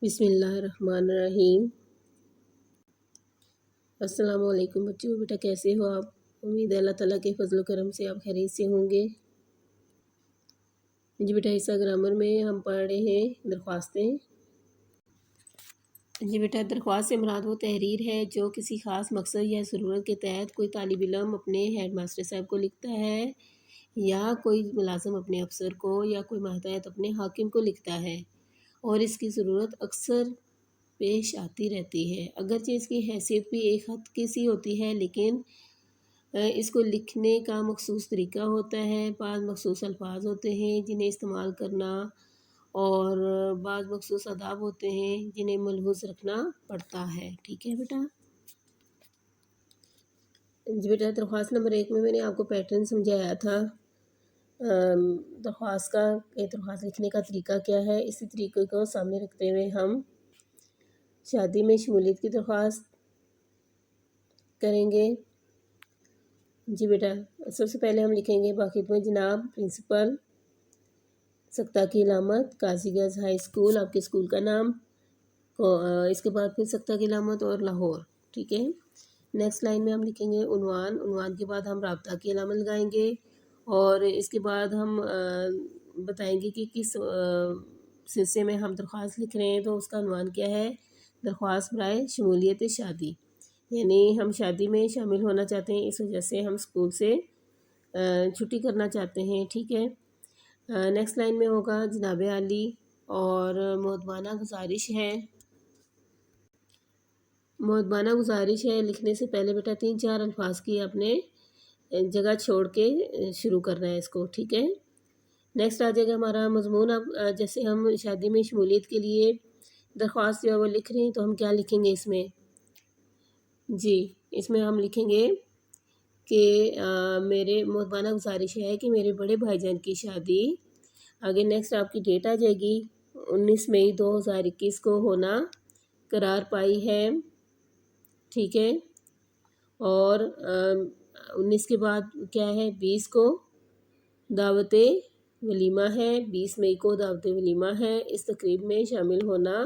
بسم اللہ الرحمن الرحیم۔ السلام علیکم بچوں، بیٹا کیسے ہو آپ؟ امید ہے اللہ تعالیٰ کے فضل و کرم سے آپ خیریت سے ہوں گے۔ جی بیٹا، حصہ گرامر میں ہم پڑھ رہے ہیں درخواستیں۔ جی بیٹا، درخواست سے مراد وہ تحریر ہے جو کسی خاص مقصد یا ضرورت کے تحت کوئی طالب علم اپنے ہیڈ ماسٹر صاحب کو لکھتا ہے، یا کوئی ملازم اپنے افسر کو، یا کوئی ماتحت اپنے حاکم کو لکھتا ہے، اور اس کی ضرورت اکثر پیش آتی رہتی ہے۔ اگرچہ اس کی حیثیت بھی ایک حد کی سی ہوتی ہے، لیکن اس کو لکھنے کا مخصوص طریقہ ہوتا ہے۔ بعض مخصوص الفاظ ہوتے ہیں جنہیں استعمال کرنا، اور بعض مخصوص آداب ہوتے ہیں جنہیں ملحوظ رکھنا پڑتا ہے۔ ٹھیک ہے بیٹا؟ جی بیٹا، درخواست نمبر 1 میں نے آپ کو پیٹرن سمجھایا تھا درخواست کا، کہ درخواست لکھنے کا طریقہ کیا ہے۔ اسی طریقے کو سامنے رکھتے ہوئے ہم شادی میں شمولیت کی درخواست کریں گے۔ جی بیٹا، سب سے پہلے ہم لکھیں گے باخدمت جناب پرنسپل، سکتہ کی علامت قاضی گنج ہائی اسکول، آپ کے اسکول کا نام، اس کے بعد پھر سکتہ کی علامت اور لاہور۔ ٹھیک ہے؟ نیکسٹ لائن میں ہم لکھیں گے عنوان کے بعد ہم رابطہ کی علامت لگائیں گے، اور اس کے بعد ہم بتائیں گے کہ کس سلسلے میں ہم درخواست لکھ رہے ہیں، تو اس کا عنوان کیا ہے؟ درخواست برائے شمولیت شادی، یعنی ہم شادی میں شامل ہونا چاہتے ہیں، اس وجہ سے ہم اسکول سے چھٹی کرنا چاہتے ہیں۔ ٹھیک ہے؟ نیکسٹ لائن میں ہوگا جناب عالی اور مؤدبانہ گزارش ہے لکھنے سے پہلے بیٹا 3-4 الفاظ کی اپنے جگہ چھوڑ کے شروع کرنا ہے اس کو۔ ٹھیک ہے؟ نیکسٹ آ جائے گا ہمارا مضمون۔ اب جیسے ہم شادی میں شمولیت کے لیے درخواست جو ہے وہ لکھ رہے ہیں، تو ہم کیا لکھیں گے اس میں؟ جی، اس میں ہم لکھیں گے کہ میرے مؤدبانہ گزارش ہے کہ میرے بڑے بھائی جان کی شادی، آگے نیکسٹ آپ کی ڈیٹ آ جائے گی 19 مئی 2021 کو ہونا قرار پائی ہے۔ ٹھیک ہے؟ اور 19 کے بعد کیا ہے؟ 20 کو دعوت ولیمہ ہے، 20 مئی کو دعوت ولیمہ ہے۔ اس تقریب میں شامل ہونا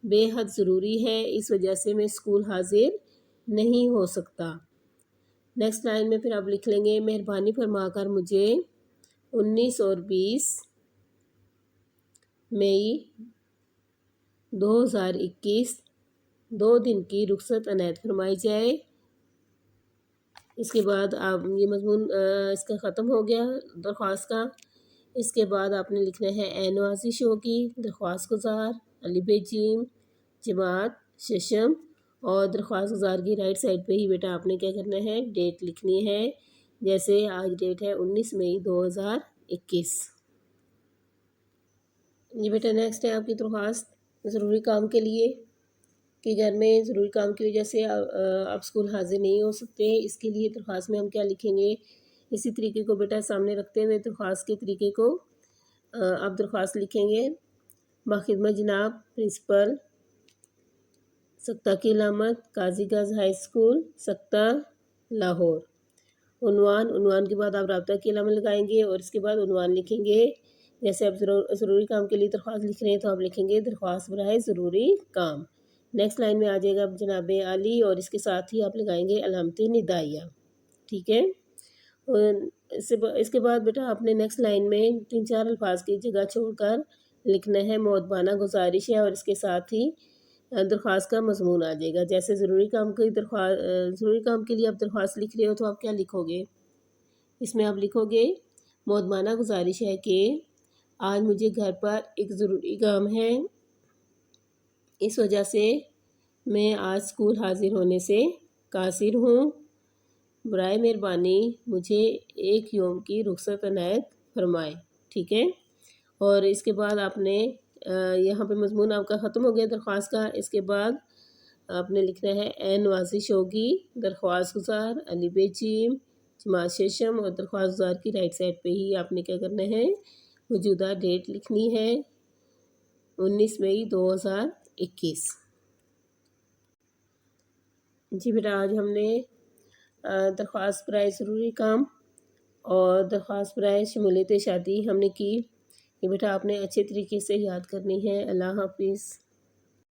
بے حد ضروری ہے، اس وجہ سے میں اسکول حاضر نہیں ہو سکتا۔ نیکسٹ لائن میں پھر آپ لکھ لیں گے مہربانی فرما کر مجھے 19 اور 20 مئی 2021 2 دن کی رخصت عنایت فرمائی جائے۔ اس کے بعد آپ یہ مضمون اس کا ختم ہو گیا درخواست کا۔ اس کے بعد آپ نے لکھنا ہے اے نوازش ہوگی درخواست گزار الف ب ج جماعت ششم، اور درخواست گزار کی رائٹ سائڈ پہ ہی بیٹا آپ نے کیا کرنا ہے؟ ڈیٹ لکھنی ہے، جیسے آج ڈیٹ ہے 19 مئی 2021۔ یہ بیٹا نیکسٹ ہے آپ کی درخواست ضروری کام کے لیے، کہ گھر میں ضروری کام کی وجہ سے آپ اسکول حاضر نہیں ہو سکتے۔ اس کے لیے درخواست میں ہم کیا لکھیں گے؟ اسی طریقے کو بیٹا سامنے رکھتے ہوئے درخواست کے طریقے کو آپ درخواست لکھیں گے باخدمت جناب پرنسپل، سکتہ کی علامت قاضی گنج ہائی اسکول، سکتہ لاہور۔ عنوان کے بعد آپ رابطہ کی علامت لگائیں گے، اور اس کے بعد عنوان لکھیں گے۔ جیسے آپ ضروری کام کے لیے درخواست لکھ رہے ہیں، تو آپ لکھیں گے درخواست برائے ضروری کام۔ نیکسٹ لائن میں آ جائے گا جناب عالی، اور اس کے ساتھ ہی آپ لگائیں گے علامت ندائیہ۔ ٹھیک ہے؟ اس کے بعد بیٹا آپ نے نیکسٹ لائن میں 3-4 الفاظ کی جگہ چھوڑ کر لکھنا ہے مؤدبانہ گزارش ہے، اور اس کے ساتھ ہی درخواست کا مضمون آ جائے گا۔ جیسے ضروری کام کے لیے آپ درخواست لکھ رہے ہو، تو آپ کیا لکھو گے؟ اس میں آپ لکھو گے مؤدبانہ گزارش ہے کہ آج مجھے گھر پر ایک ضروری کام ہے، اس وجہ سے میں آج اسکول حاضر ہونے سے قاصر ہوں، برائے مہربانی مجھے 1 یوم کی رخصت عنایت فرمائے۔ ٹھیک ہے؟ اور اس کے بعد آپ نے یہاں پہ مضمون آپ کا ختم ہو گیا درخواست کا۔ اس کے بعد آپ نے لکھنا ہے اے نوازش ہوگی درخواست گزار الف ب ج جماعت ششم، اور درخواست گزار کی رائٹ سائڈ پہ ہی آپ نے کیا کرنا ہے؟ موجودہ ڈیٹ لکھنی ہے 19 مئی 2021۔ جی بیٹا، آج ہم نے درخواست برائے ضروری کام اور درخواست برائے شمولیت شادی ہم نے کی۔ یہ بیٹا آپ نے اچھے طریقے سے یاد کرنی ہے۔ اللہ حافظ۔